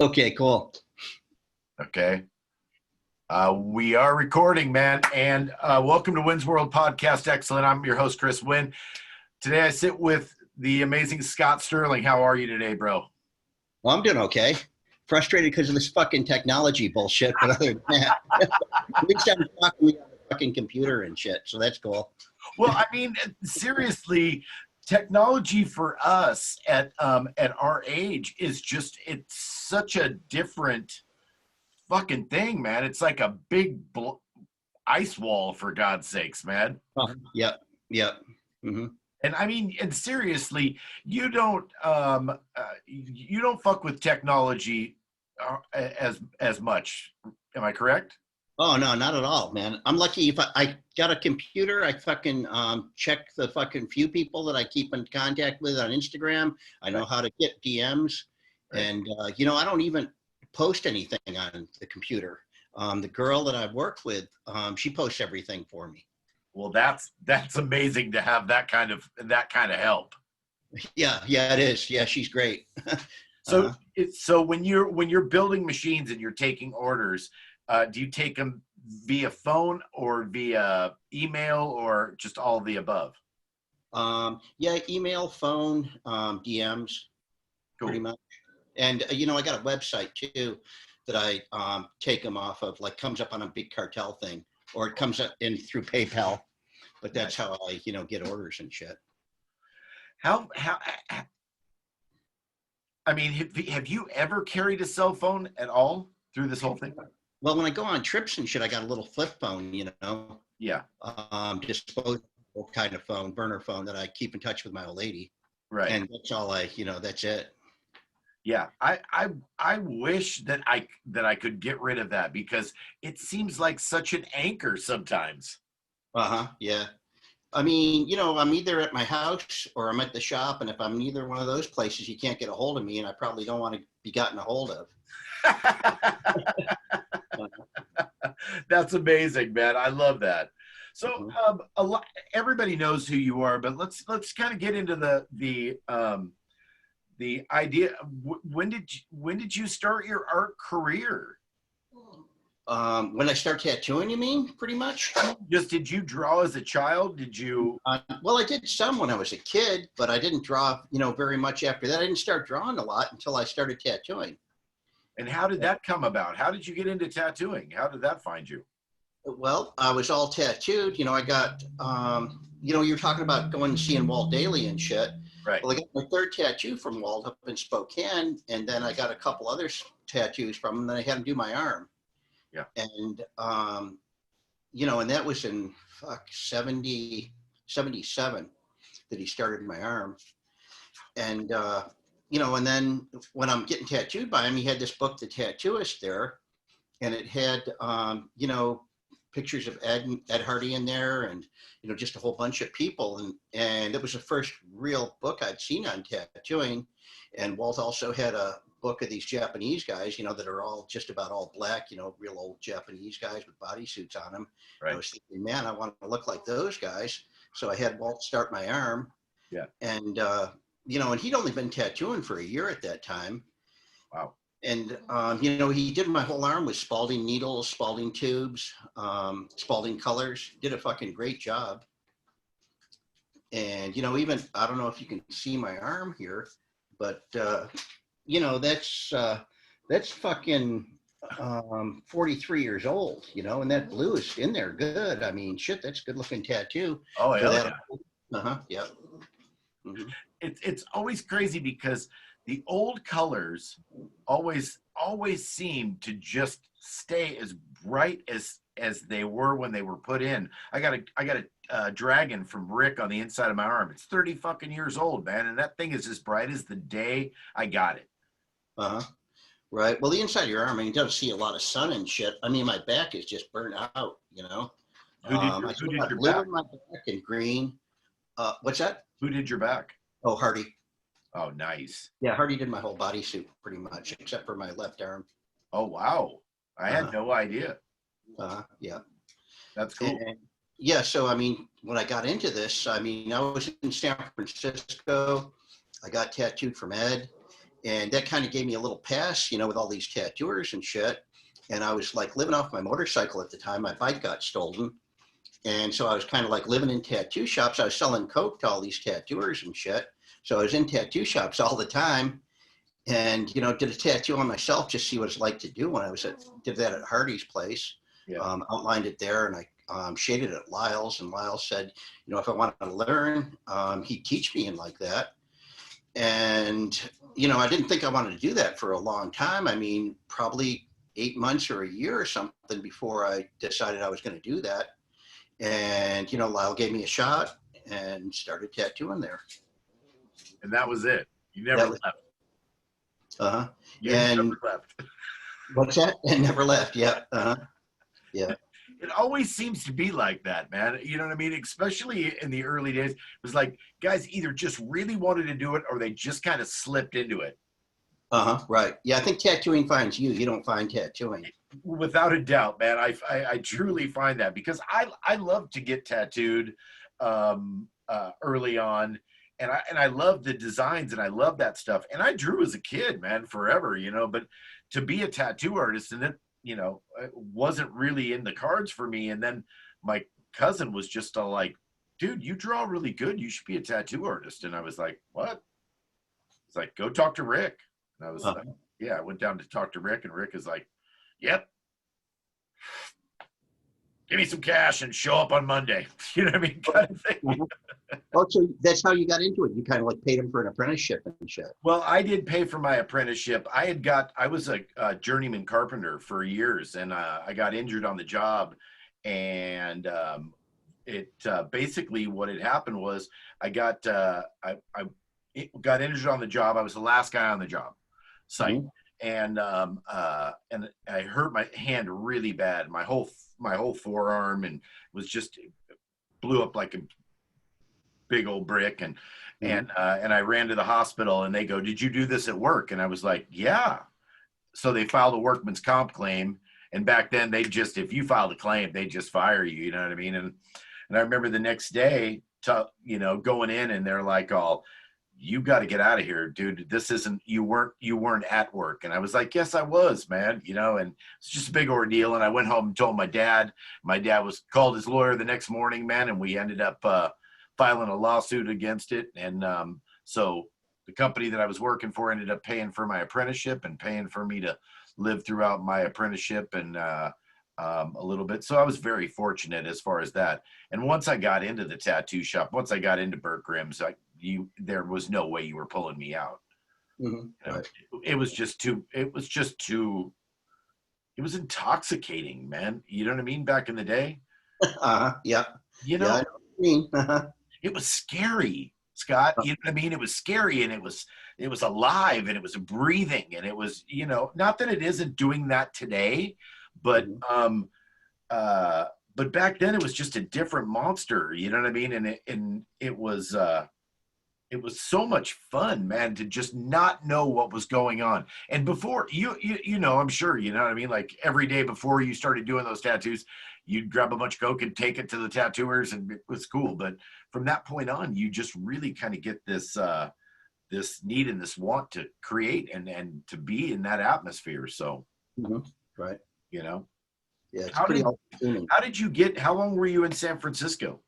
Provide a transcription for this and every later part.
Okay, cool. Okay. We are recording, man. And welcome to Winn's World Podcast Excellent. I'm your host, Chris Winn. Today I sit with the amazing Scott Sterling. How are you today, bro? Well, I'm doing okay. Frustrated because of this fucking technology bullshit, but other than that, at least I'm talking with a fucking computer and shit, so that's cool. Well, I mean, seriously, technology for us at our age is just—it's such a different fucking thing, man. It's like a big ice wall, for God's sakes, man. Yep, yep. Mm-hmm. And I mean, and seriously, you don't fuck with technology as much. Am I correct? Oh no, not at all, man. I'm lucky if I got a computer. I fucking check the fucking few people that I keep in contact with on Instagram. I know how to get DMs, Right. and I don't even post anything on the computer. The girl that I work with, she posts everything for me. Well, that's amazing to have that kind of help. Yeah, it is. Yeah, she's great. So so when you're building machines and you're taking orders, do you take them via phone or via email or just all of the above? Yeah, email, phone, DMs, Cool. pretty much. And I got a website too that I take them off of. Like, comes up on a big cartel thing, or it comes up in through PayPal. But that's how I get orders and shit. How I mean, have you ever carried a cell phone at all through this whole thing? Well, when I go on trips and shit, I got a little flip phone, Yeah. Disposable kind of phone, burner phone that I keep in touch with my old lady. Right. And that's all that's it. Yeah. I wish that I could get rid of that because it seems like such an anchor sometimes. Yeah. I mean, I'm either at my house or I'm at the shop, and if I'm neither one of those places, you can't get a hold of me, and I probably don't want to be gotten a hold of. That's amazing, man. I love that. So everybody knows who you are, but let's kind of get into the idea. When did you start your art career? When I start tattooing, you mean, pretty much? Just did you draw as a child? Did you? Well, I did some when I was a kid, but I didn't draw, very much after that. I didn't start drawing a lot until I started tattooing. And how did that come about? How did you get into tattooing? How did that find you? Well, I was all tattooed. I got, you're talking about going and seeing Walt daily and shit. Right. Well, I got my third tattoo from Walt up in Spokane, and then I got a couple other tattoos from him. Then I had him do my arm. Yeah. And, and that was in 77 that he started my arm. And, and then when I'm getting tattooed by him, he had this book, The Tattooist, there. And it had, pictures of Ed Hardy in there, and, just a whole bunch of people. And it was the first real book I'd seen on tattooing. And Walt also had a book of these Japanese guys, that are all just about all black, real old Japanese guys with bodysuits on them. Right. I was thinking, man, I want to look like those guys. So I had Walt start my arm. Yeah. And, and he'd only been tattooing for a year at that time. Wow. And, he did my whole arm with Spalding needles, Spalding tubes, Spalding colors, did a fucking great job. And, even, I don't know if you can see my arm here, but, that's fucking 43 years old, and that blue is in there good. I mean, shit, that's a good looking tattoo. Oh, yeah. Yeah. Mm-hmm. It's always crazy because the old colors always seem to just stay as bright as they were when they were put in. I got a dragon from Rick on the inside of my arm. It's 30 fucking years old, man, and that thing is as bright as the day I got it. Right. Well, the inside of your arm, I mean, you don't see a lot of sun and shit. I mean, my back is just burnt out, Who did your blue back? in my back and green. What's that? Who did your back? Oh, Hardy. Oh, nice. Yeah, Hardy did my whole bodysuit pretty much, except for my left arm. Oh, wow. I had no idea. Yeah. That's cool. Yeah, so, I mean, when I got into this, I mean, I was in San Francisco. I got tattooed from Ed. And that kind of gave me a little pass, with all these tattooers and shit. And I was like living off my motorcycle at the time. My bike got stolen. And so I was kind of like living in tattoo shops. I was selling coke to all these tattooers and shit. So I was in tattoo shops all the time, and did a tattoo on myself just to see what it's like to do. When I did that at Hardy's place, Yeah. Outlined it there, and I shaded it at Lyle's, and Lyle said, if I wanted to learn, he'd teach me and like that. And I didn't think I wanted to do that for a long time. I mean, probably 8 months or a year or something before I decided I was going to do that. And Lyle gave me a shot and started tattooing there. And that was it. You never left. Uh-huh. You never left. What's that? And never left. Yeah. Uh-huh. Yeah. It always seems to be like that, man. You know what I mean? Especially in the early days. It was like guys either just really wanted to do it or they just kind of slipped into it. Uh-huh. Right. Yeah, I think tattooing finds you. You don't find tattooing. Without a doubt, man. I truly find that, because I love to get tattooed early on. And I love the designs and I love that stuff. And I drew as a kid, man, forever, but to be a tattoo artist, and it wasn't really in the cards for me. And then my cousin was just all like, dude, you draw really good. You should be a tattoo artist. And I was like, what? It's like, go talk to Rick. And I was like, yeah, I went down to talk to Rick, and Rick is like, yep. Give me some cash and show up on Monday. You know what I mean? Kind of thing. Oh, so that's how you got into it. You kind of like paid him for an apprenticeship and shit. Well, I did pay for my apprenticeship. I was a journeyman carpenter for years, and I got injured on the job. And it basically what had happened was I got injured on the job. I was the last guy on the job site. Mm-hmm. And I hurt my hand really bad, my whole forearm, and was just blew up like a big old brick. And I ran to the hospital, and they go, "Did you do this at work?" And I was like, "Yeah." So they filed a workman's comp claim, and back then if you filed a claim, they just fire you. You know what I mean? And I remember the next day, going in, and they're like, "All, you got to get out of here, dude. This isn't, you weren't at work." And I was like, yes, I was, man, and it's just a big ordeal. And I went home and told my dad. My dad called his lawyer the next morning, man. And we ended up filing a lawsuit against it. And so the company that I was working for ended up paying for my apprenticeship and paying for me to live throughout my apprenticeship and a little bit. So I was very fortunate as far as that. And once I got into the tattoo shop, once I got into Burt Grimm's, there was no way you were pulling me out. Mm-hmm. Right. It was intoxicating, man. You know what I mean? Back in the day. Yeah. Yeah, I know what you mean. It was scary, Scott. You know what I mean? It was scary, and it was alive, and it was breathing, and it was, not that it isn't doing that today, but but back then it was just a different monster. You know what I mean? And it was so much fun, man, to just not know what was going on. And before I'm sure, you know what I mean? Like every day before you started doing those tattoos, you'd grab a bunch of coke and take it to the tattooers, and it was cool. But from that point on, you just really kind of get this need and this want to create and to be in that atmosphere. So, right. Yeah. It's how long were you in San Francisco?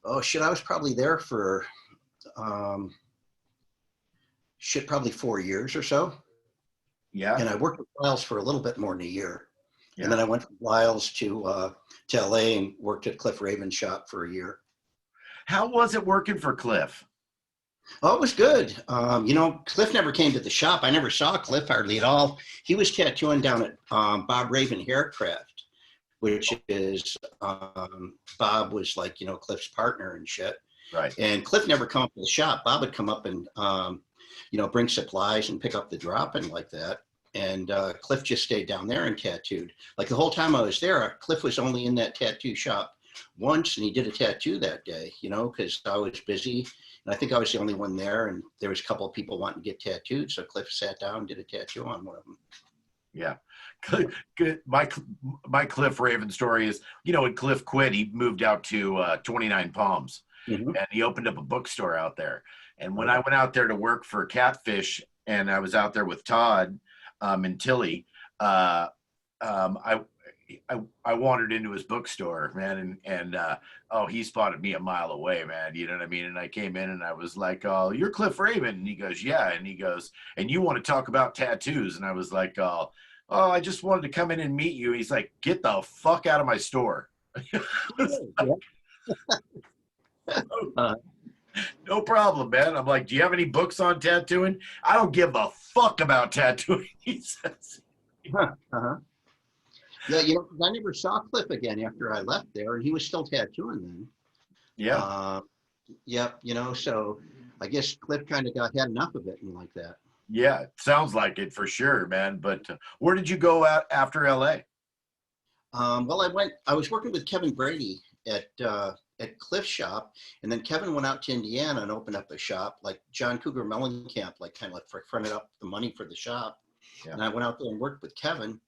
Oh shit. I was probably there for, probably 4 years or so. Yeah. And I worked with Lyle's for a little bit more than a year. Yeah. And then I went from Lyle's to LA and worked at Cliff Raven's shop for a year. How was it working for Cliff? Oh, it was good. Cliff never came to the shop. I never saw Cliff hardly at all. He was tattooing down at Bob Raven Haircraft, which is Bob was like, Cliff's partner and shit. Right. And Cliff never come up to the shop. Bob would come up and, bring supplies and pick up the drop and like that. And Cliff just stayed down there and tattooed. Like the whole time I was there, Cliff was only in that tattoo shop once, and he did a tattoo that day, because I was busy. And I think I was the only one there, and there was a couple of people wanting to get tattooed. So Cliff sat down and did a tattoo on one of them. Yeah. My Cliff Raven story is, when Cliff quit, he moved out to 29 Palms, and he opened up a bookstore out there. And when I went out there to work for Catfish, and I was out there with Todd and Tilly. Uh, I I wandered into his bookstore, man, and oh, he spotted me a mile away, man. You know what I mean? And I came in and I was like, "Oh, you're Cliff Raven," and he goes, "Yeah," and he goes, "And you want to talk about tattoos?" And I was like, "Oh, I just wanted to come in and meet you." He's like, "Get the fuck out of my store." Uh, No problem, man. I'm like, "Do you have any books on tattooing?" "I don't give a fuck about tattooing," he says. uh-huh. Yeah, you know, 'cause I never saw Cliff again after I left there, and he was still tattooing then. Yeah. Uh, yep, you know, so I guess Cliff kind of had enough of it and like that. Yeah, it sounds like it for sure, man. But where did you go out after LA? Well, I was working with Kevin Brady at Cliff's shop, and then Kevin went out to Indiana and opened up a shop, like John Cougar Mellencamp, like kind of like fronted up the money for the shop. Yeah. And I went out there and worked with Kevin.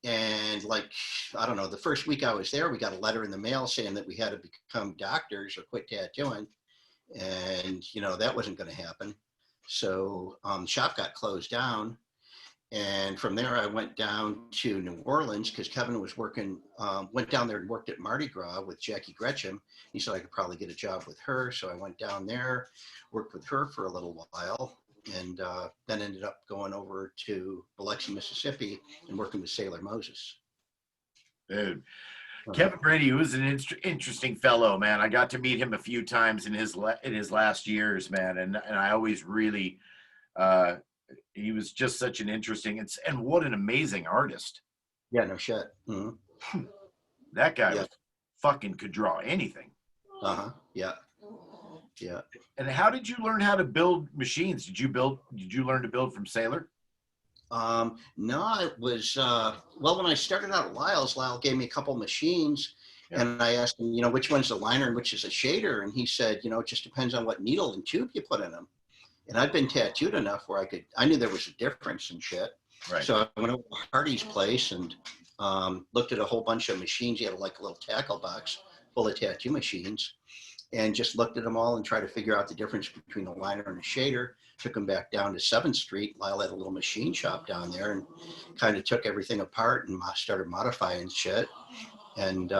And like, I don't know, the first week I was there, we got a letter in the mail saying that we had to become doctors or quit tattooing. And, you know, that wasn't going to happen. So the shop got closed down. And from there, I went down to New Orleans because Kevin was working, went down there and worked at Mardi Gras with Jackie Gretchen. He said I could probably get a job with her. So I went down there, worked with her for a little while, and then ended up going over to Biloxi, Mississippi and working with Sailor Moses. Dude, Kevin Brady was an interesting fellow, man. I got to meet him a few times in his last years, man, and I always really he was just such an interesting and what an amazing artist. Yeah, no shit. Mm-hmm. That guy was fucking could draw anything. Yeah. Yeah. And how did you learn how to build machines? Did you learn to build from Sailor? No, it was well, when I started out at Lyle's, Lyle gave me a couple machines. Yeah. And I asked him, you know, which one's a liner and which is a shader, and he said, you know, it just depends on what needle and tube you put in them. And I'd been tattooed enough where I knew there was a difference and shit. Right. So I went over to Hardy's place and looked at a whole bunch of machines. He had like a little tackle box full of tattoo machines, and just looked at them all and tried to figure out the difference between a liner and a shader. Took them back down to 7th Street. Lyle had a little machine shop down there and kind of took everything apart and started modifying shit. And,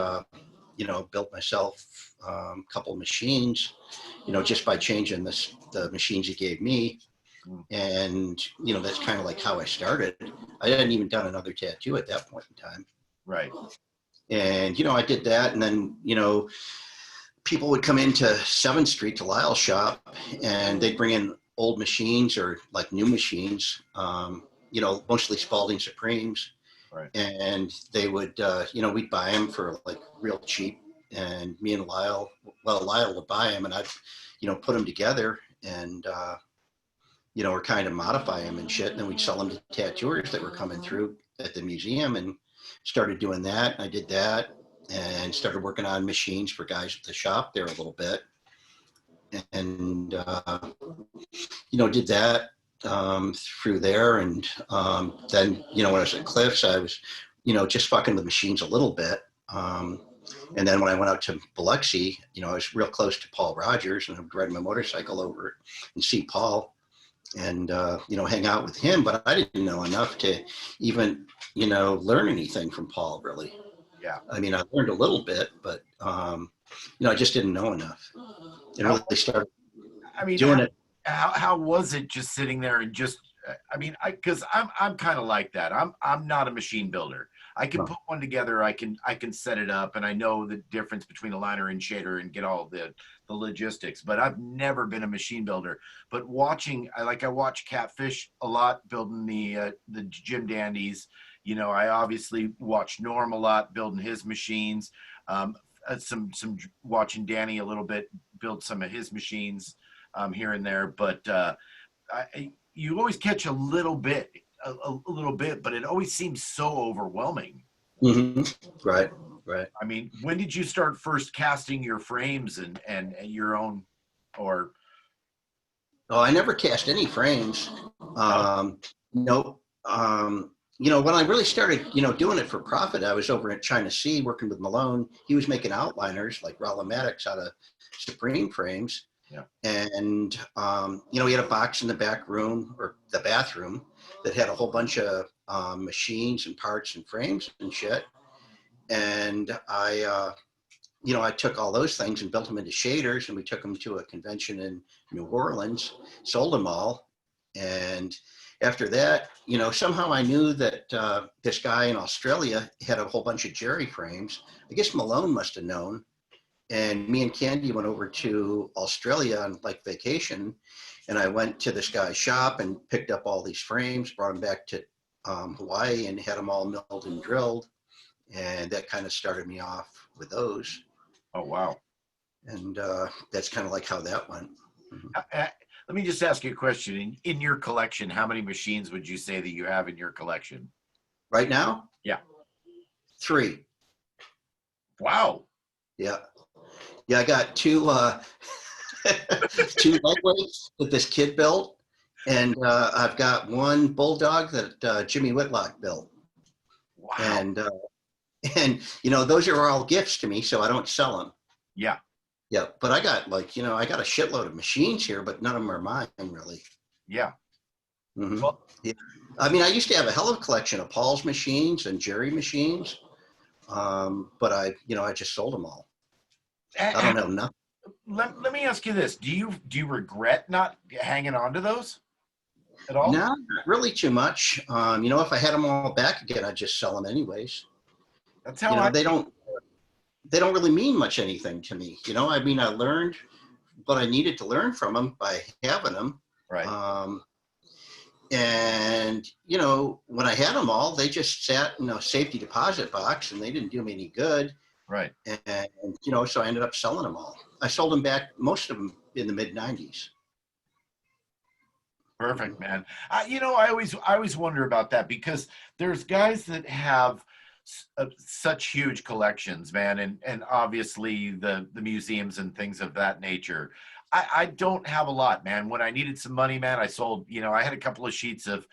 you know, built myself a couple of machines, you know, just by changing the machines he gave me. And, you know, that's kind of like how I started. I hadn't even done another tattoo at that point in time. Right. And, you know, I did that. And then, you know, people would come into 7th Street to Lyle's shop and they'd bring in old machines or like new machines, you know, mostly Spalding Supremes. Right. And they would, you know, we'd buy them for like real cheap. And me and Lyle would buy them and I'd, you know, put them together and, you know, or kind of modify them and shit. And then we'd sell them to tattooers that were coming through at the museum and started doing that. I did that and started working on machines for guys at the shop there a little bit. And, you know, did that through there. And then, you know, when I was at Cliff's, I was, you know, just fucking with machines a little bit. And then when I went out to Biloxi, you know, I was real close to Paul Rogers and I would ride my motorcycle over and see Paul and, you know, hang out with him. But I didn't know enough to even, you know, learn anything from Paul, really. Yeah. I mean, I learned a little bit, but, you know, I just didn't know enough. And really started doing it. How was it just sitting there and just, I mean, because I'm kind of like that. I'm not a machine builder. I can put one together. I can set it up, and I know the difference between a liner and shader and get all the logistics. But I've never been a machine builder. But I watch Catfish a lot, building the Jim Dandies. You know, I obviously watch Norm a lot, building his machines. Some watching Danny a little bit, build some of his machines here and there. But you always catch a little bit, but it always seems so overwhelming. Mm-hmm. Right. I mean, when did you start first casting your frames and your own, or? Oh, I never cast any frames. Nope. You know, when I really started, you know, doing it for profit, I was over at China Sea working with Malone. He was making outliners like Rollamatics out of Supreme frames. And, we had a box in the back room or the bathroom that had a whole bunch of machines and parts and frames and shit. And I took all those things and built them into shaders, and we took them to a convention in New Orleans, sold them all. And after that, somehow I knew that this guy in Australia had a whole bunch of Jerry frames. I guess Malone must have known. And me and Candy went over to Australia on like vacation, and I went to this guy's shop and picked up all these frames, brought them back to Hawaii, and had them all milled and drilled. And that kind of started me off with those. Oh, wow. And that's kind of like how that went. Mm-hmm. Let me just ask you a question. In your collection, how many machines would you say that you have in your collection? Right now? Yeah. 3. Wow. Yeah. Yeah, I got 2 2 lightweights that this kid built, and I've got 1 bulldog that Jimmy Whitlock built. Wow. And those are all gifts to me, so I don't sell them. Yeah. Yeah, but I got I got a shitload of machines here, but none of them are mine, really. Yeah. Mm-hmm. Well, yeah. I mean, I used to have a hell of a collection of Paul's machines and Jerry machines, but I just sold them all. I don't know nothing. Let me ask you this: Do you regret not hanging on to those at all? No, not really too much. If I had them all back again, I'd just sell them anyways. That's how they don't really mean much anything to me. I mean, I learned what I needed to learn from them by having them. Right. And when I had them all, they just sat in a safety deposit box, and they didn't do me any good. Right. And so I ended up selling them all. I sold them back, most of them in the mid '90s. Perfect, man. I always wonder about that, because there's guys that have such huge collections, man, and obviously the museums and things of that nature. I don't have a lot, man. When I needed some money, man, I sold, I had a couple of sheets of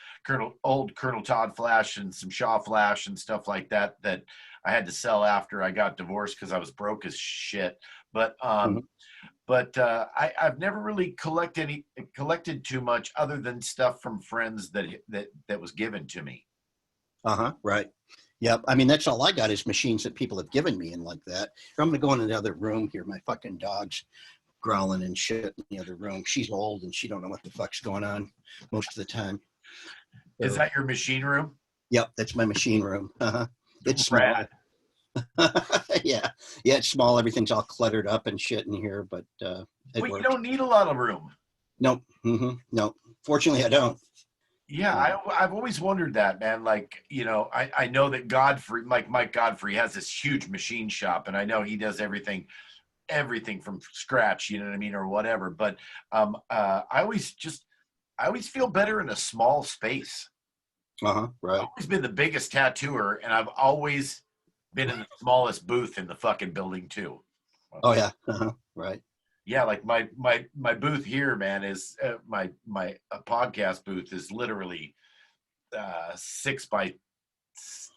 old Colonel Todd flash and some Shaw flash and stuff like that I had to sell after I got divorced because I was broke as shit. But I've never really collected too much other than stuff from friends that was given to me. Right. Yep. I mean, that's all I got is machines that people have given me and like that. I'm going to go in another room here. My fucking dog's growling and shit in the other room. She's old and she don't know what the fuck's going on most of the time. So, is that your machine room? Yep. That's my machine room. It's rad. Small. Yeah. It's small. Everything's all cluttered up and shit in here, but you don't need a lot of room. Nope. Mm-hmm. No. Fortunately, I don't. Yeah, I've always wondered that, man. Like, I know that Godfrey, like Mike Godfrey, has this huge machine shop, and I know he does everything from scratch, you know what I mean, or whatever. But I always feel better in a small space. Right. I've always been the biggest tattooer, and I've always been in the smallest booth in the fucking building too. Oh yeah. Right. Yeah, like my booth here, man, is my podcast booth is literally 6 by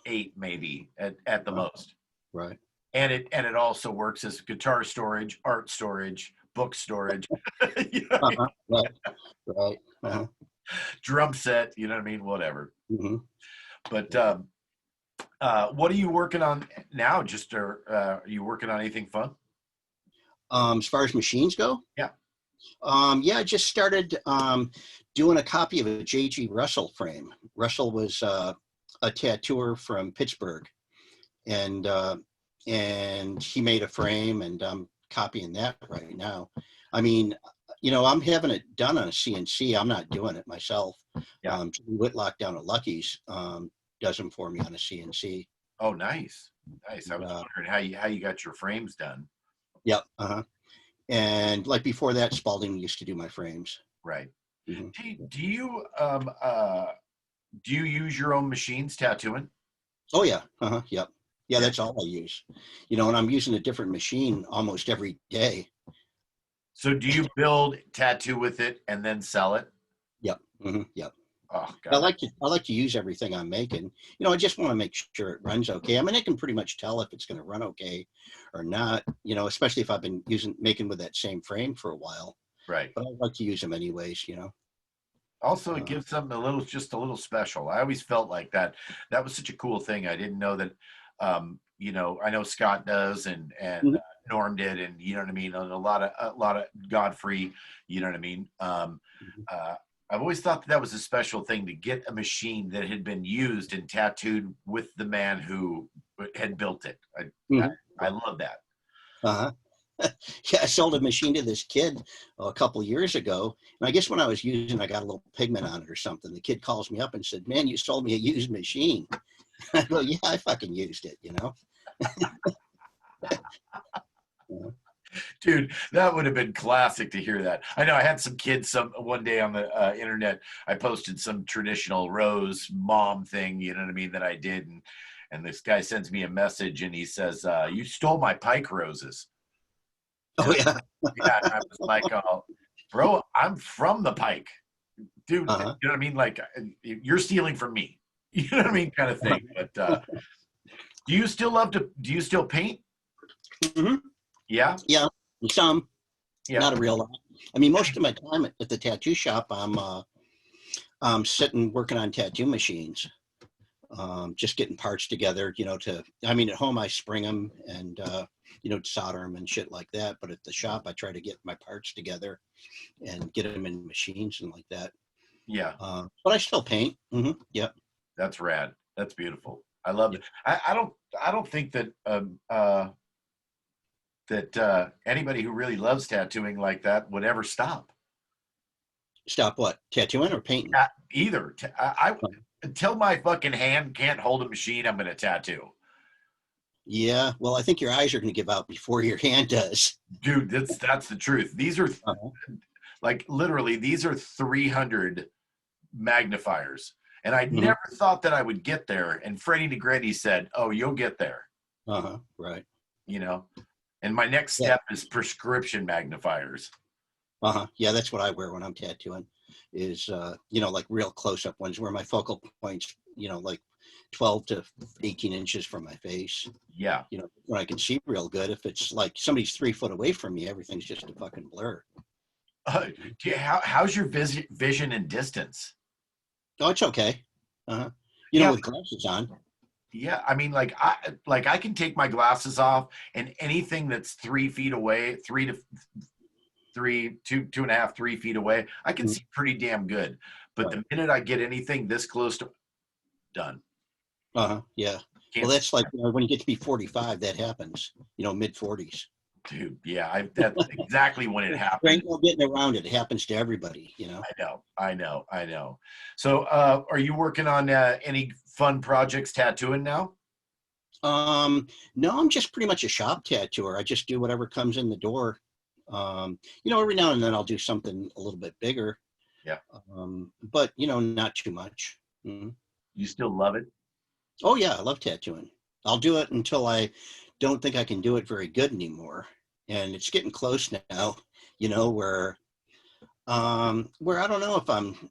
8 maybe at the most. Right. And it also works as guitar storage, art storage, book storage. Right. Drum set, you know what I mean? Whatever. Mm-hmm. But what are you working on now? Are you working on anything fun? As far as machines go? Yeah. I just started doing a copy of a J.G. Russell frame. Russell was a tattooer from Pittsburgh, and he made a frame, and I'm copying that right now. I mean, I'm having it done on a CNC. I'm not doing it myself. Yeah. Whitlock down at Lucky's does them for me on a CNC. Oh, nice. I was wondering how you got your frames done. Yep. And like before that, Spalding used to do my frames. Right. Mm-hmm. Do you use your own machines tattooing? Oh yeah. Yep. Yeah, that's all I use. And I'm using a different machine almost every day. So do you build, tattoo with it, and then sell it? Yep. Mm-hmm. Yep. Oh, God. I like to use everything I'm making. I just want to make sure it runs okay. I mean, I can pretty much tell if it's going to run okay or not. Especially if I've been making with that same frame for a while. Right. but I like to use them anyways, Also, it gives them just a little special. I always felt like that. That was such a cool thing. I didn't know that. I know Scott does, and Mhm. Norm did, and you know what I mean. And a lot of Godfrey. You know what I mean. Uh, I've always thought that was a special thing to get a machine that had been used and tattooed with the man who had built it. I, Mhm. I love that. Uh-huh. Yeah, I sold a machine to this kid a couple years ago, and I guess when I was using, I got a little pigment on it or something. The kid calls me up and said, "Man, you sold me a used machine." I go, "Yeah, I fucking used it." Yeah. Dude, that would have been classic to hear that. I know I had some kids one day on the internet. I posted some traditional rose mom thing, you know what I mean, that I did, and this guy sends me a message and he says, "You stole my pike roses." Oh And yeah. yeah, and I was like, "Bro, I'm from the pike, dude." You Uh-huh. know what I mean? Like, you're stealing from me. You know what I mean, kind of thing. But do you still love to? Do you still paint? Hmm. Yeah, Yeah, some, yeah, not a real lot. I mean, most of my time at the tattoo shop, I'm sitting working on tattoo machines, just getting parts together. At home I spring them and solder them and shit like that. But at the shop, I try to get my parts together and get them in machines and like that. yeah. But I still paint. Yep. That's rad. That's beautiful. I love Yep. it. I don't think that anybody who really loves tattooing like that would ever stop. Stop what? Tattooing or painting? Either. Until my fucking hand can't hold a machine, I'm gonna tattoo. Yeah. Well, I think your eyes are going to give out before your hand does. Dude, that's the truth. These are Uh-huh. like literally these are 300 magnifiers. And I Hmm. never thought that I would get there. And Freddie Negretti said, "Oh, you'll get there." Uh-huh. Right. You know, and my next Yeah. step is prescription magnifiers. Uh-huh. Yeah, that's what I wear when I'm tattooing is like real close-up ones where my focal points, like 12 to 18 inches from my face. Yeah. When I can see real good. If it's like somebody's 3 foot away from me, everything's just a fucking blur. Uh, how's your vision and distance? Oh, it's okay. Uh-huh. Yeah, With glasses on. yeah. I mean, I can take my glasses off, and anything that's 3 feet away, 2.5, 3 feet away, I can Mhm. see pretty damn good. But Right. the minute I get anything this close to done, Uh-huh. Yeah. Well, can't see. that's like when you get to be 45, that happens, mid 40s. Dude, yeah, that's exactly when it There happened. ain't no getting around it. It happens to everybody. I know. So, are you working on any fun projects tattooing now? No, I'm just pretty much a shop tattooer. I just do whatever comes in the door. Every now and then I'll do something a little bit bigger. Yeah. But not too much. Mhm. You still love it? Oh yeah, I love tattooing. I'll do it until I don't think I can do it very good anymore. And it's getting close now, where I don't know if I'm,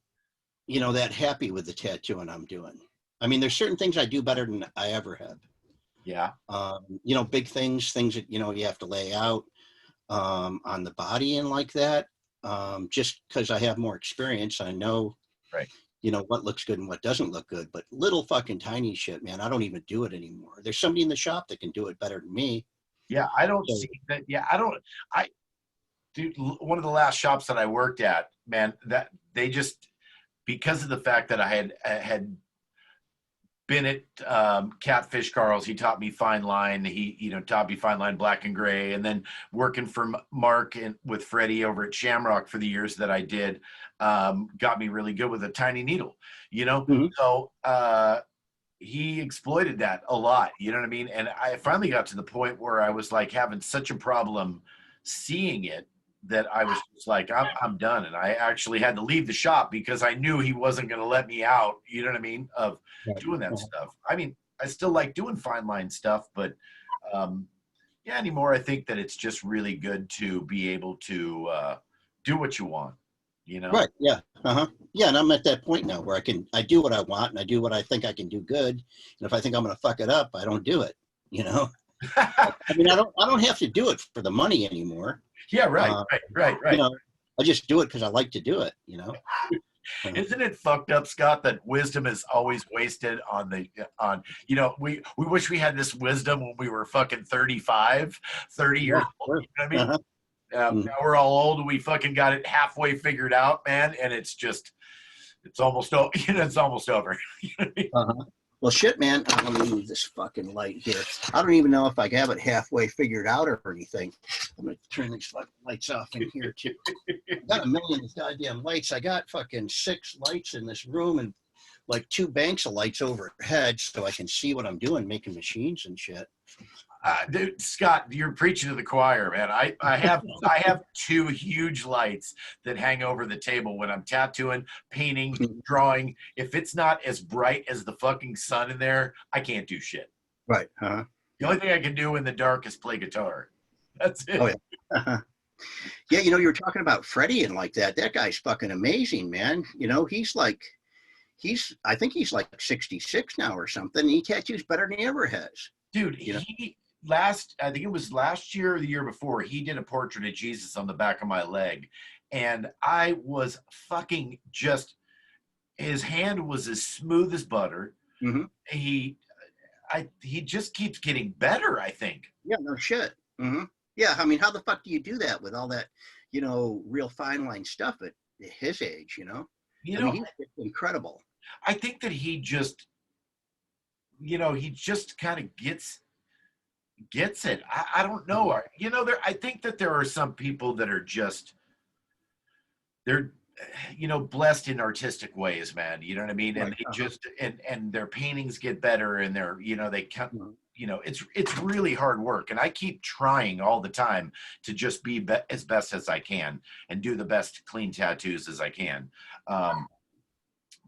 that happy with the tattooing I'm doing. I mean, there's certain things I do better than I ever have. Yeah. Big things that, you have to lay out on the body and like that. Just because I have more experience, I know, Right. what looks good and what doesn't look good. But little fucking tiny shit, man, I don't even do it anymore. There's somebody in the shop that can do it better than me. Yeah, I don't So, see that. Yeah, I don't. I dude, one of the last shops that I worked at, man, that they just because of the fact that I had been at Catfish Carl's. He taught me fine line. He taught me fine line, black and gray, and then working for Mark and with Freddie over at Shamrock for the years that I did, got me really good with a tiny needle. mhm. So he exploited that a lot. You know what I mean? And I finally got to the point where I was like having such a problem seeing it that I was just like, I'm done. And I actually had to leave the shop because I knew he wasn't going to let me out. You know what I mean? Of Right. doing that stuff. I mean, I still like doing fine line stuff, but yeah, anymore, I think that it's just really good to be able to do what you want, you know? Right. Yeah. Uh-huh. Yeah. And I'm at that point now where I do what I want and I do what I think I can do good. And if I think I'm going to fuck it up, I don't do it, you know? I mean, I don't have to do it for the money anymore. Yeah, right, Uh, right, right, you right. know, I just do it because I like to do it, you know. Isn't it fucked up, Scott, that wisdom is always wasted you know, we wish we had this wisdom when we were fucking 35, 30 Yeah, years old. sure. You know what I mean? Uh-huh. Now we're all old and we fucking got it halfway figured out, man. And it's almost over. You know, it's almost over. You know what I mean? Uh-huh. Well, shit, man. Let me move this fucking light here. I don't even know if I have it halfway figured out or anything. I'm going to turn these fucking lights off in here, too. I got a million goddamn lights. I got fucking 6 lights in this room and like 2 banks of lights overhead so I can see what I'm doing, making machines and shit. Dude, Scott, you're preaching to the choir, man. I have 2 huge lights that hang over the table when I'm tattooing, painting, drawing. If it's not as bright as the fucking sun in there, I can't do shit. Right. Uh-huh. The only thing I can do in the dark is play guitar. That's it. Oh, yeah. Uh-huh. Yeah, you know, you were talking about Freddie and like that. That guy's fucking amazing, man. You know, I think he's like 66 now or something. He tattoos better than he ever has. Dude, you know? I think it was last year or the year before, he did a portrait of Jesus on the back of my leg. And I was fucking his hand was as smooth as butter. Mm-hmm. He just keeps getting better, I think. Yeah, no shit. Mm-hmm. Yeah, I mean, how the fuck do you do that with all that, you know, real fine line stuff at his age, you know? I mean, he's incredible. I think that he just kind of gets it. I don't know. You know, I think that there are some people that are they're, you know, blessed in artistic ways, man. You know what I mean? And they just, and their paintings get better and they're, you know, they come, you know, it's really hard work. And I keep trying all the time to just be as best as I can and do the best clean tattoos as I can.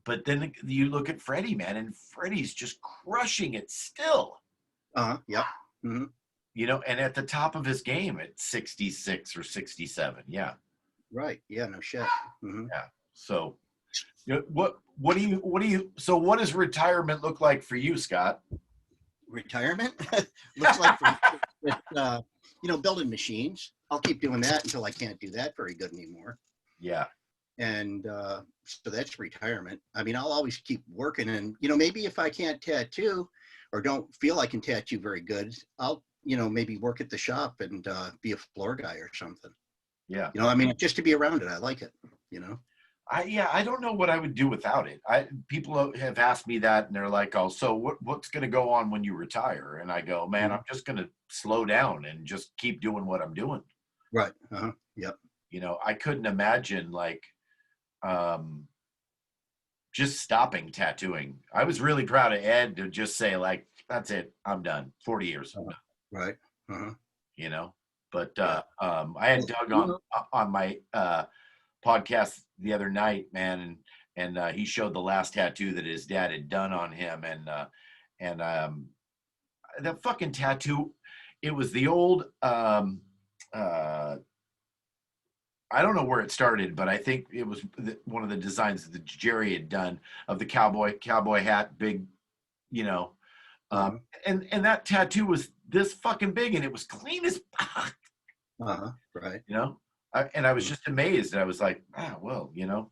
But then you look at Freddie, man, and Freddie's just crushing it still. Yeah. Mm-hmm. You know, and at the top of his game at 66 or 67. Yeah. Right. Yeah. No shit. Mm-hmm. Yeah. So, you know, so what does retirement look like for you, Scott? Retirement looks like, you know, building machines. I'll keep doing that until I can't do that very good anymore. Yeah. And so that's retirement. I mean, I'll always keep working, and you know, maybe if I can't tattoo or don't feel I can tattoo very good, I'll, you know, maybe work at the shop and be a floor guy or something. Yeah. You know, I mean, just to be around it, I like it. You know. I don't know what I would do without it. People have asked me that, and they're like, "Oh, so what's going to go on when you retire?" And I go, "Man, I'm just going to slow down and just keep doing what I'm doing." Right. Yep. You know, I couldn't imagine like just stopping tattooing. I was really proud of Ed to just say like, "That's it, I'm done. 40 years." Right. You know, but I had Doug on my podcast the other night, man, and he showed the last tattoo that his dad had done on him, and that fucking tattoo, it was the old I don't know where it started, but I think it was one of the designs that Jerry had done of the cowboy hat, big, you know, and that tattoo was this fucking big, and it was clean as fuck. Right. You know, and I was just amazed. I was like, well, you know,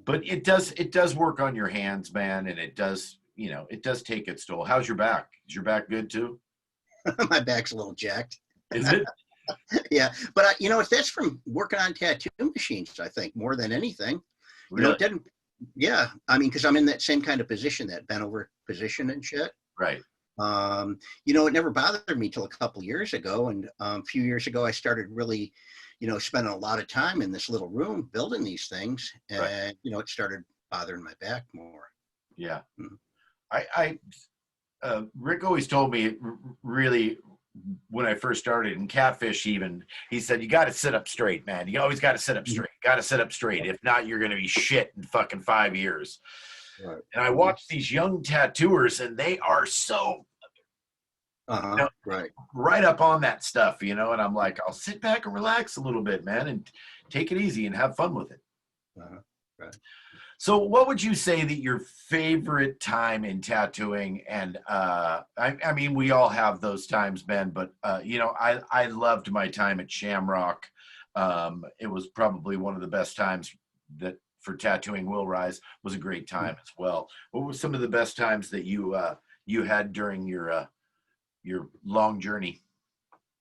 but it does work on your hands, man, and it does, you know, it does take its toll. How's your back? Is your back good too? My back's a little jacked. Is it? Yeah, but you know, that's from working on tattoo machines, I think, more than anything. Really? You know, it didn't. Yeah, I mean, because I'm in that same kind of position, that bent over position and shit. Right. You know, it never bothered me till a couple years ago, and a few years ago, I started really, you know, spending a lot of time in this little room building these things, and you know, it started bothering my back more. Yeah. Rick always told me really when I first started in Catfish, even he said, you got to sit up straight, man. You always got to sit up straight. Got to sit up straight. If not, you're going to be shit in fucking 5 years. Right. And I watch these young tattooers, and they are so you know, right up on that stuff, you know. And I'm like, I'll sit back and relax a little bit, man, and take it easy and have fun with it. Right. So what would you say that your favorite time in tattooing, and I mean, we all have those times, Ben, but you know, I loved my time at Shamrock. It was probably one of the best times that for tattooing Will Rise. Was a great time as well. What were some of the best times that you had during your long journey?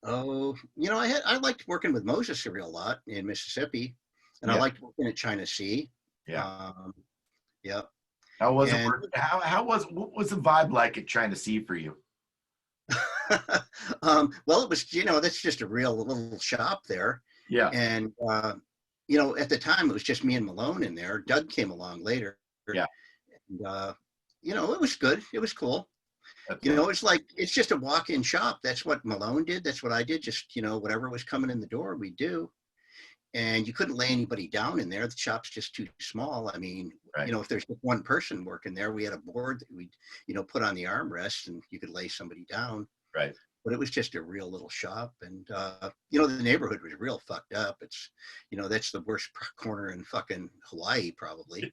Oh, I liked working with Moses a real lot in Mississippi, and I Yeah, liked working at China Sea. yeah. Um, yeah, How was it and work? What was the vibe like at China Sea for you? well, it was that's just a real little shop there, Yeah, and at the time it was just me and Malone in there. Doug came along later, yeah. and it was good. It was cool. That's awesome. It's like it's just a walk-in shop. That's what Malone did. That's what I did. Just whatever was coming in the door, we do. And you couldn't lay anybody down in there. The shop's just too small. I mean, Right, if there's just one person working there, we had a board that we, put on the armrest, and you could lay somebody down. right. But it was just a real little shop, and the neighborhood was real fucked up. It's, that's the worst corner in fucking Hawaii, probably.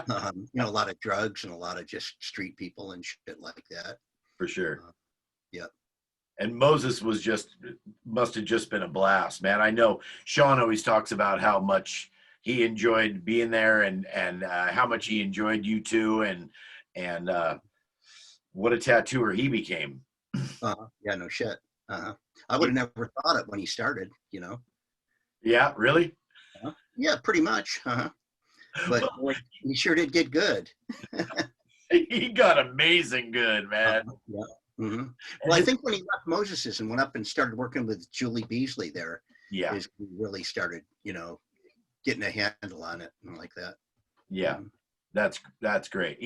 A lot of drugs and a lot of just street people and shit like that. For sure. Yeah. And Moses must have just been a blast, man. I know Sean always talks about how much he enjoyed being there, and how much he enjoyed you too, and what a tattooer he became. Yeah, no shit. I would have never thought it when he started. Yeah, really. Yeah, pretty much. But boy, he sure did get good. He got amazing good, man. Yeah. Well, I think when he left Moses's and went up and started working with Julie Beasley there, Yeah, is he really started, getting a handle on it and like that. yeah. Mhm. That's great.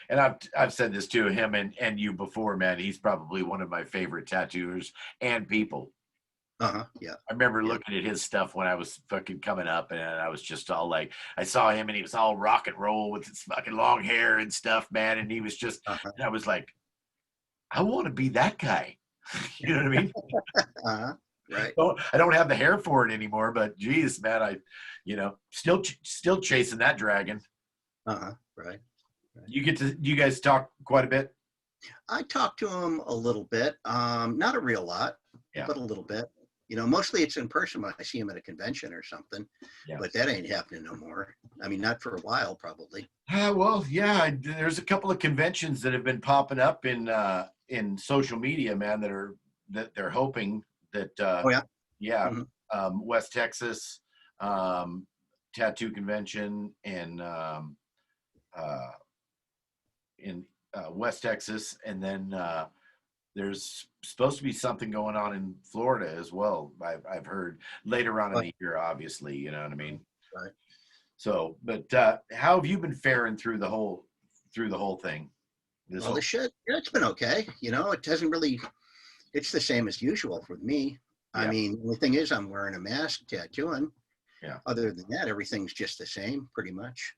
And I've said this to him and you before, man. He's probably one of my favorite tattooers and people. Yeah. I remember Yeah. looking at his stuff when I was fucking coming up, and I was just all like, I saw him and he was all rock and roll with his fucking long hair and stuff, man. And he was just, Uh-huh. and I was like, I want to be that guy. You know what I mean? Uh-huh. Right. I don't have the hair for it anymore, but geez, man, still chasing that dragon. Right. You guys talk quite a bit. I talked to him a little bit, not a real lot, Yeah. but a little bit. Mostly it's in person when I see him at a convention or something, Yeah. but that ain't happening no more. I mean, not for a while, probably. Well, yeah, there's a couple of conventions that have been popping up in social media, man, that they're hoping that Oh, yeah. yeah, Hmm. West Texas tattoo convention uh, in West Texas, and then there's supposed to be something going on in Florida as well. I've heard later on in the year, obviously, you know what I mean. Right. So, but how have you been faring through the whole thing? Well, the shit, it's been okay. It doesn't really, it's the same as usual for me. I Yeah, mean, the only thing is I'm wearing a mask tattooing. yeah, Other than that, everything's just the same, pretty much.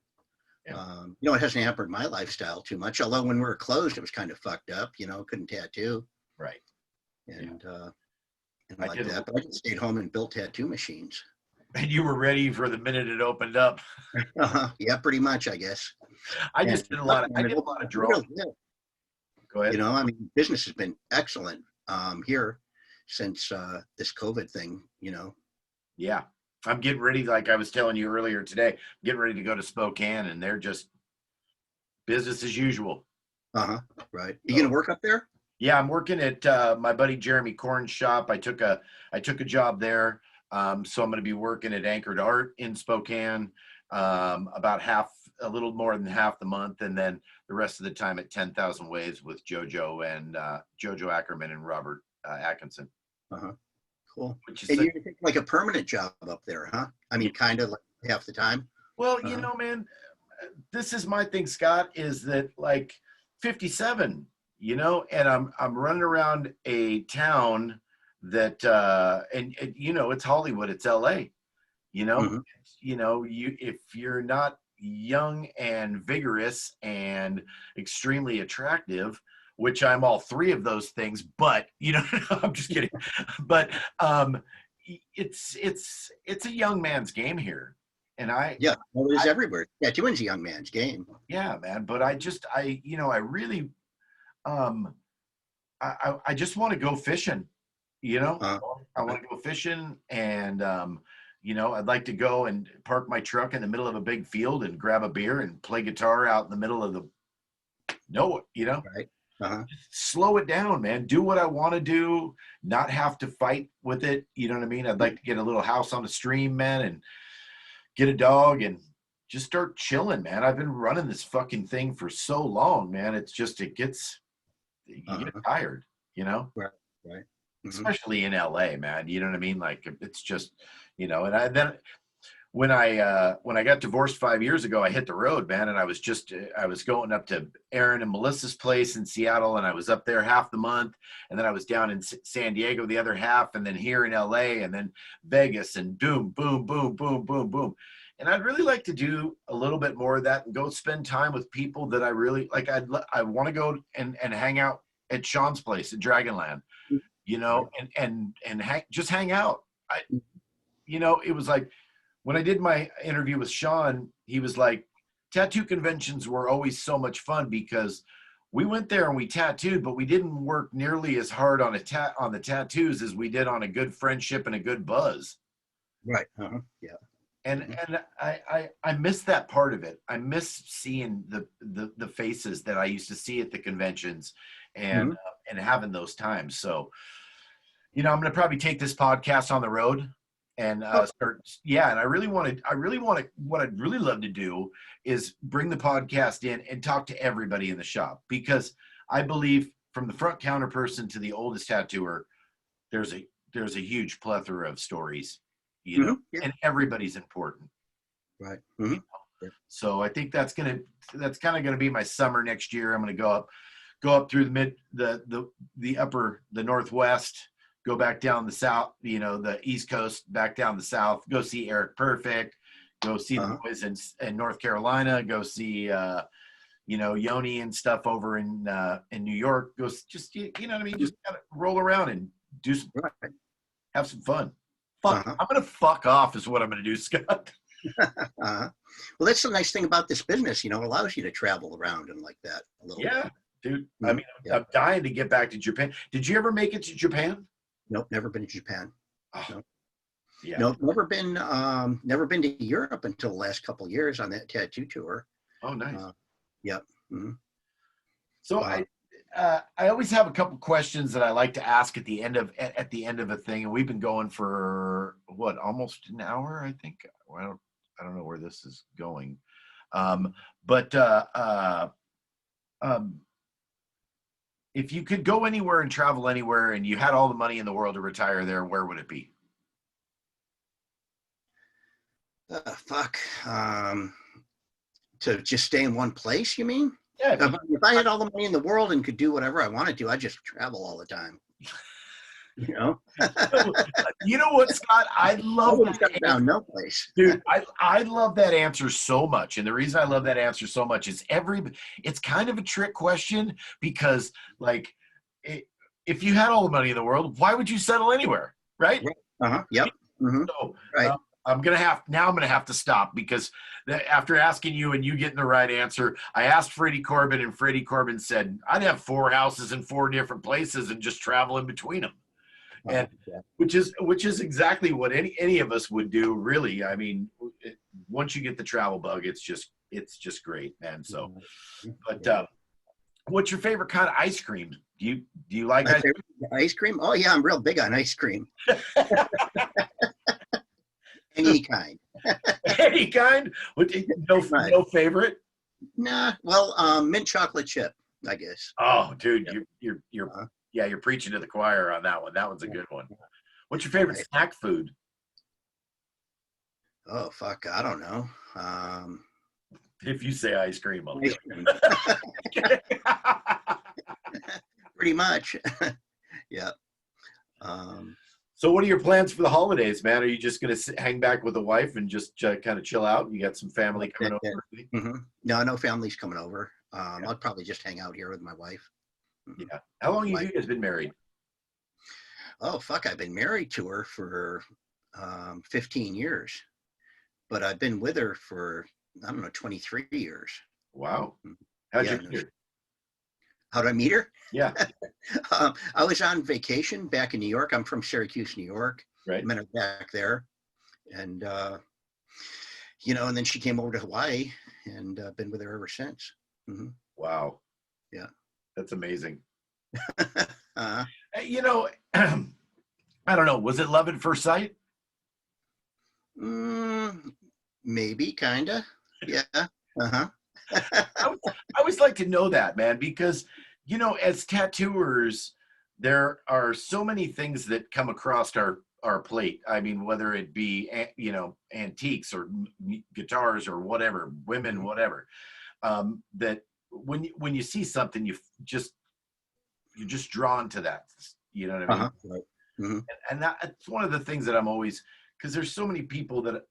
yeah, It hasn't hampered my lifestyle too much. Although when we were closed, it was kind of fucked up. Couldn't tattoo right. and Yeah. like that. But I just stayed home and built tattoo machines. And you were ready for the minute it opened up. Yeah, pretty much, I guess. I And just did a lot of drawing. Go ahead. I mean, business has been excellent here since this COVID thing. Yeah. I'm getting ready, like I was telling you earlier today, getting ready to go to Spokane, and they're just business as usual. Right. You gonna work up there? Yeah, I'm working at my buddy Jeremy Korn's shop. I took a job there, so I'm going to be working at Anchored Art in Spokane, a little more than half the month, and then the rest of the time at 10,000 Waves with Jojo Ackerman and Robert Atkinson. Cool. Which is And you think like a permanent job up there, huh? I mean, Yeah. kind of like half the time. Well, man, this is my thing, Scott, is that like 57, and I'm running around a town that and it's Hollywood, it's LA, Mhm. if you're not young and vigorous and extremely attractive, which I'm all three of those things, but I'm just kidding. But it's a young man's game here. And Yeah, well, it is everywhere. Tattooing's a young man's game. yeah, man. But I really, I just want to go fishing. Uh, I want to go fishing and You know, I'd like to go and park my truck in the middle of a big field and grab a beer and play guitar out in the middle of the you know, Right. Uh-huh. slow it down, man. Do what I want to do, not have to fight with it. You know what I mean? I'd like to get a little house on the stream, man, and get a dog and just start chilling, man. I've been running this fucking thing for so long, man. It's just, you get tired, you know? Right. Right. Especially in LA, man. You know what I mean? Like, it's just, you know, and then when I got divorced 5 years ago, I hit the road, man. And I was going up to Aaron and Melissa's place in Seattle, and I was up there half the month. And then I was down in San Diego the other half, and then here in LA, and then Vegas, and boom, boom, boom, boom, boom, boom. And I'd really like to do a little bit more of that and go spend time with people that I really like. I want to go and hang out at Sean's place at Dragonland, you know, and just hang out. You know, it was like, when I did my interview with Sean, he was like, tattoo conventions were always so much fun because we went there and we tattooed, but we didn't work nearly as hard on the tattoos as we did on a good friendship and a good buzz. Right. Uh-huh. Yeah. And I miss that part of it. I miss seeing the faces that I used to see at the conventions and having those times. So, you know, I'm going to probably take this podcast on the road and start. Yeah. And I really want to, what I'd really love to do is bring the podcast in and talk to everybody in the shop, because I believe from the front counter person to the oldest tattooer, there's a huge plethora of stories, you know, and everybody's important. Right. You know? So I think that's kind of going to be my summer next year. I'm going to go up through the Northwest, go back down the south, you know, the East Coast, back down the south, go see Eric Perfect, go see the boys in North Carolina, go see, you know, Yoni and stuff over in New York. Go just, you know what I mean? Just kind of roll around and do some, have some fun. I'm going to fuck off is what I'm going to do, Scott. Well, that's the nice thing about this business, you know, it allows you to travel around and like that a little bit. Dude. I mean, I'm dying to get back to Japan. Did you ever make it to Japan? Nope, never been to Japan. Oh, nope. Yeah. Nope, never been to Europe until the last couple of years on that tattoo tour. Oh, nice. Yep. So I always have a couple questions that I like to ask at the end of a thing, and we've been going for what, almost an hour, I think. Well, I don't know where this is going, but if you could go anywhere and travel anywhere, and you had all the money in the world to retire there, where would it be? Fuck. To just stay in one place, you mean? Yeah. If I had all the money in the world and could do whatever I wanted to, I'd just travel all the time. You know? You know what, Scott? I love that down no place. Dude, I love that answer so much. And the reason I love that answer so much is it's kind of a trick question, because like, if you had all the money in the world, why would you settle anywhere? Right? Yep. So, right. I'm going to have to stop, because after asking you and you getting the right answer, I asked Freddie Corbin, and Freddie Corbin said, I'd have 4 houses in 4 different places and just travel in between them. And which is exactly what any of us would do, really. I mean, once you get the travel bug, it's just great, man. So, but what's your favorite kind of ice cream? Do you like ice cream? Oh yeah, I'm real big on ice cream. Any kind. Any kind? No favorite? Nah. Well, mint chocolate chip, I guess. Oh, dude, you're preaching to the choir on that one. That one's a good one. What's your favorite snack food? Oh fuck, I don't know. If you say ice cream, I'll ice cream. Pretty much. Yeah. So what are your plans for the holidays, man? Are you just going to hang back with the wife and just kind of chill out? You got some family coming over? No family's coming over. I'll probably just hang out here with my wife. Yeah. How long have you guys been married? Oh, fuck. I've been married to her for 15 years. But I've been with her for, I don't know, 23 years. Wow. How'd you meet her? How did I meet her? Yeah. I was on vacation back in New York. I'm from Syracuse, New York. Right. I met her back there. And, you know, and then she came over to Hawaii and been with her ever since. Mm-hmm. Wow. Yeah. That's amazing. uh, You know, I don't know. Was it love at first sight? Maybe, kind of. Yeah. Uh-huh. I always like to know that, man, because, you know, as tattooers, there are so many things that come across our plate. I mean, whether it be, you know, antiques or guitars or whatever, women, Mm-hmm. whatever, that when you see something, you're just drawn to that. You know what I mean? Uh-huh. Right. Mm-hmm. And that's one of the things that I'm always, because there's so many people that,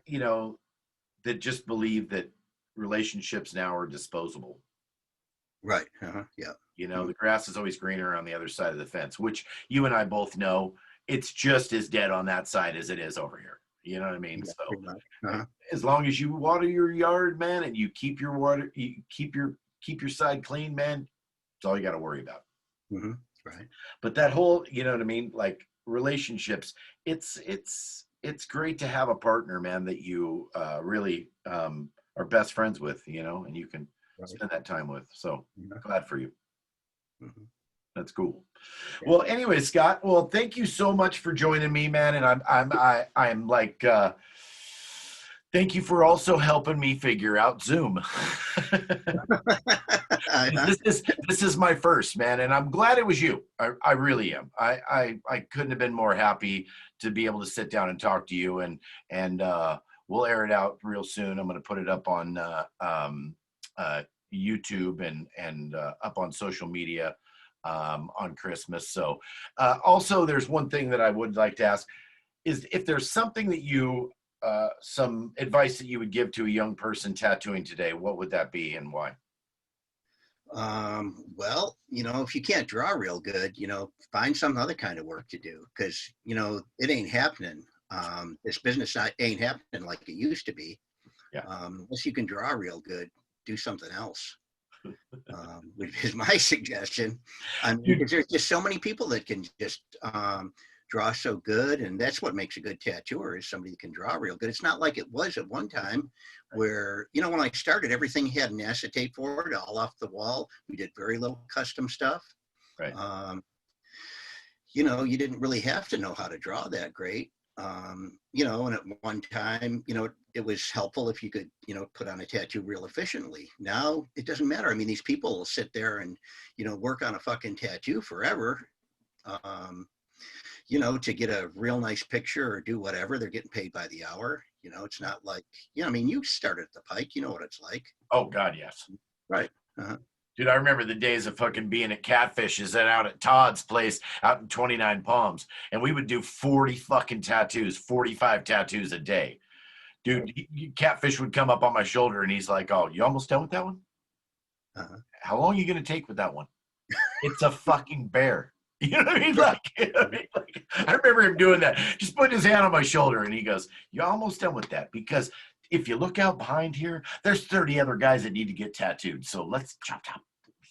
you know, that just believe that relationships now are disposable. Right. Uh-huh. Yeah. You know, Mm-hmm. the grass is always greener on the other side of the fence, which you and I both know it's just as dead on that side as it is over here. You know what I mean? Yeah, So pretty much. Uh-huh. as long as you water your yard, man, and you keep your water, you keep your side clean, man, it's all you got to worry about. Mm-hmm. Right. But that whole, you know what I mean, like relationships, it's great to have a partner, man, that you really are best friends with, you know, and you can Right. spend that time with. So Yeah. glad for you. Mm-hmm. That's cool. Yeah. Well, anyway, Scott, well, thank you so much for joining me, man. And I'm like, thank you for also helping me figure out Zoom. Uh-huh. This is my first, man, and I'm glad it was you. I really am. I couldn't have been more happy to be able to sit down and talk to you, and we'll air it out real soon. I'm going to put it up on YouTube and up on social media on Christmas. So also, there's one thing that I would like to ask is if there's something that you some advice that you would give to a young person tattooing today, what would that be and why? Well, you know, if you can't draw real good, you know, find some other kind of work to do because, you know, it ain't happening. This business ain't happening like it used to be. Yeah. Unless you can draw real good, do something else. Which is my suggestion. I mean, because there's just so many people that can just draw so good, and that's what makes a good tattooer is somebody that can draw real good. It's not like it was at one time where, you know, when I started, everything had an acetate for it, all off the wall. We did very little custom stuff. Right. You know, you didn't really have to know how to draw that great. You know, and at one time, you know, it was helpful if you could, you know, put on a tattoo real efficiently. Now it doesn't matter. I mean, these people will sit there and, you know, work on a fucking tattoo forever. You know, to get a real nice picture or do whatever, they're getting paid by the hour. You know, it's not like, you know, I mean, you started at the Pike, you know what it's like. Oh God, yes. Right. Uh-huh. Dude, I remember the days of fucking being at Catfish's and out at Todd's place out in 29 Palms. And we would do 40 fucking tattoos, 45 tattoos a day. Dude, Catfish would come up on my shoulder and he's like, oh, you almost done with that one? Uh-huh. How long are you going to take with that one? It's a fucking bear. You know what I mean? Like, you know what I mean? Like, I remember him doing that, just putting his hand on my shoulder and he goes, you're almost done with that because if you look out behind here, there's 30 other guys that need to get tattooed. So let's chop,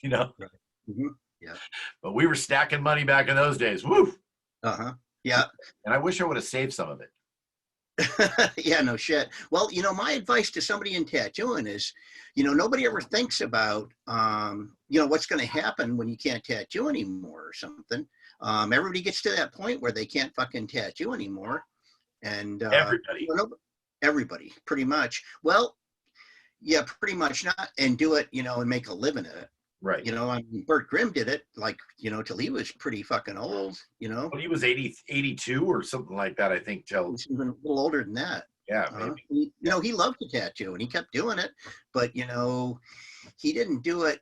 you know? Right. Mm-hmm. Yeah. But we were stacking money back in those days. Woo! Uh-huh. Yeah. And I wish I would have saved some of it. Yeah, no shit. Well, you know, my advice to somebody in tattooing is, you know, nobody ever thinks about, you know, what's going to happen when you can't tattoo anymore or something. Everybody gets to that point where they can't fucking tattoo anymore. And Everybody. you know, everybody, pretty much. Well, yeah, pretty much not, and do it, you know, and make a living at it. Right. You know, I mean, Bert Grimm did it, like, you know, till he was pretty fucking old, you know. Well, he was 82 or something like that, I think. Till He's even a little older than that. Yeah, maybe. You know, he loved to tattoo and he kept doing it, but, you know, he didn't do it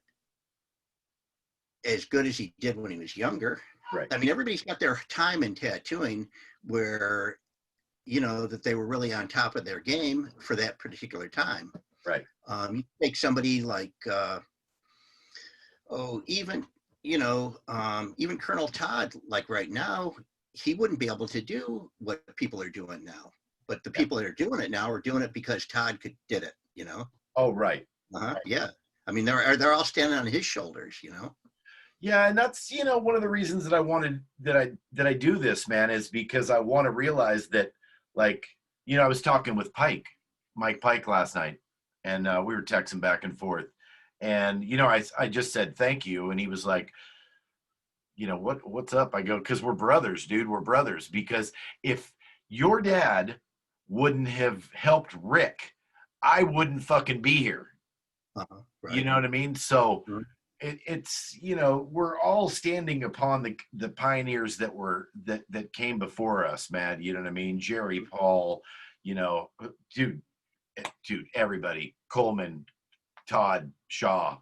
as good as he did when he was younger. Right. I mean, everybody's got their time in tattooing where, you know, that they were really on top of their game for that particular time. Right. You take somebody like, even, you know, even Colonel Todd, like right now, he wouldn't be able to do what people are doing now. But the people that are doing it now are doing it because Todd did it, you know? Oh, right. Uh-huh. Right. Yeah. I mean, they're all standing on his shoulders, you know? Yeah, and that's, you know, one of the reasons that I wanted that I do this, man, is because I want to realize that like, I was talking with Mike Pike last night, and we were texting back and forth. And, I just said, thank you. And he was like, what's up? I go, because we're brothers, dude. We're brothers. Because if your dad wouldn't have helped Rick, I wouldn't fucking be here. Right. You know what I mean? So Mhm. it's, we're all standing upon the pioneers that came before us, man. You know what I mean? Jerry, Paul, dude, everybody, Coleman, Todd, Shaw,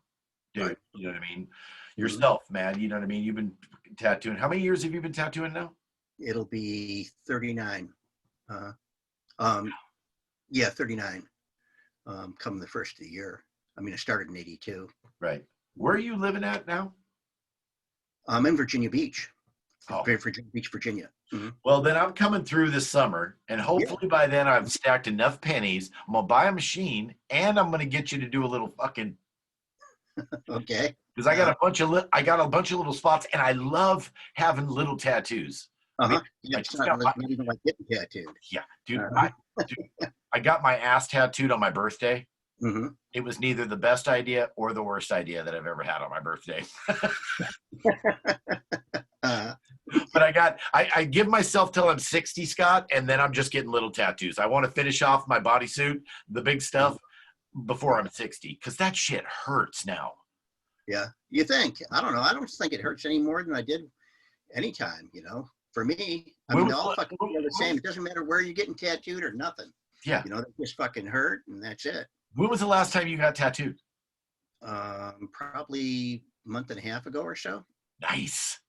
dude, Right. you know what I mean? Yourself, man, you know what I mean? You've been tattooing. How many years have you been tattooing now? It'll be 39. Yeah, 39. Come the first of the year. I mean, I started in 82. Right. Where are you living at now? I'm in Virginia Beach. Oh. Virginia Beach, Virginia. Well, then I'm coming through this summer, and hopefully by then I've stacked enough pennies. I'm gonna buy a machine, and I'm gonna get you to do a little fucking. Okay. Because I got a bunch of little spots, and I love having little tattoos. I mean, It's not even like getting tattooed. Yeah, dude, I got my ass tattooed on my birthday. Mm-hmm. It was neither the best idea or the worst idea that I've ever had on my birthday. But I give myself till I'm 60, Scott, and then I'm just getting little tattoos. I want to finish off my bodysuit, the big stuff, before I'm 60, because that shit hurts now. Yeah, you think? I don't know. I don't think it hurts any more than I did anytime, For me, I mean, they all fucking feel the same. It doesn't matter where you're getting tattooed or nothing. Yeah. They just fucking hurt, and that's it. When was the last time you got tattooed? Probably a month and a half ago or so. Nice.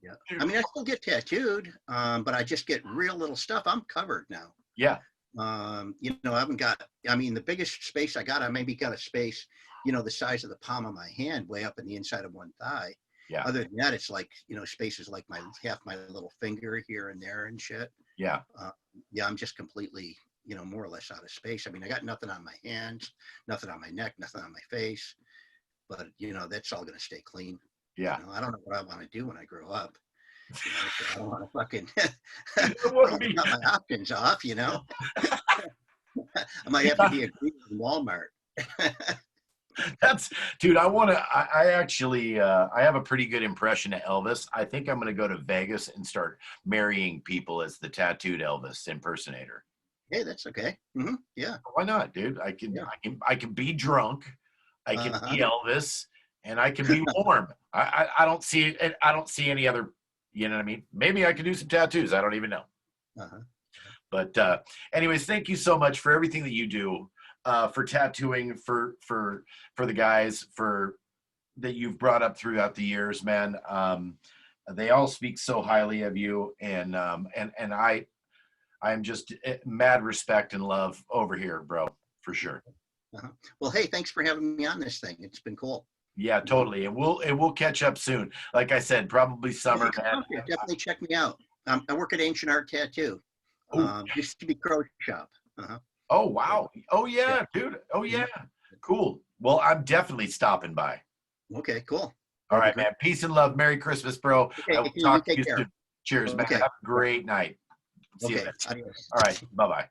Yeah. I mean, I still get tattooed, but I just get real little stuff. I'm covered now. Yeah. I haven't got, the biggest space I got, I maybe got a space, the size of the palm of my hand way up in the inside of one thigh. Yeah. Other than that, it's like, spaces like half my little finger here and there and shit. Yeah. I'm just completely, more or less out of space. I mean, I got nothing on my hands, nothing on my neck, nothing on my face, but that's all going to stay clean. Yeah. I don't know what I want to do when I grow up. I don't want to fucking cut my options off, I might have to be a greeter in Walmart. Dude, I actually, I have a pretty good impression of Elvis. I think I'm going to go to Vegas and start marrying people as the tattooed Elvis impersonator. Hey, that's okay. Mm-hmm. Yeah. Why not, dude? I can be drunk. I can be Elvis, and I can be warm. I don't see any other, you know what I mean? Maybe I could do some tattoos. I don't even know. But anyways, thank you so much for everything that you do, for tattooing, for the guys, that you've brought up throughout the years, man. They all speak so highly of you, and I'm just mad respect and love over here, bro, for sure. Well, hey, thanks for having me on this thing. It's been cool. Yeah, totally. And we'll catch up soon. Like I said, probably summer. Hey, definitely check me out. I work at Ancient Art Tattoo. Used to be Crow Shop. Oh, wow. Oh, yeah, dude. Oh, yeah. Cool. Well, I'm definitely stopping by. Okay, cool. All right, man. Peace and love. Merry Christmas, bro. Okay, I will talk to you care. soon. Cheers, man. Okay. Have a great night. See you then. Adios. All right. Bye-bye.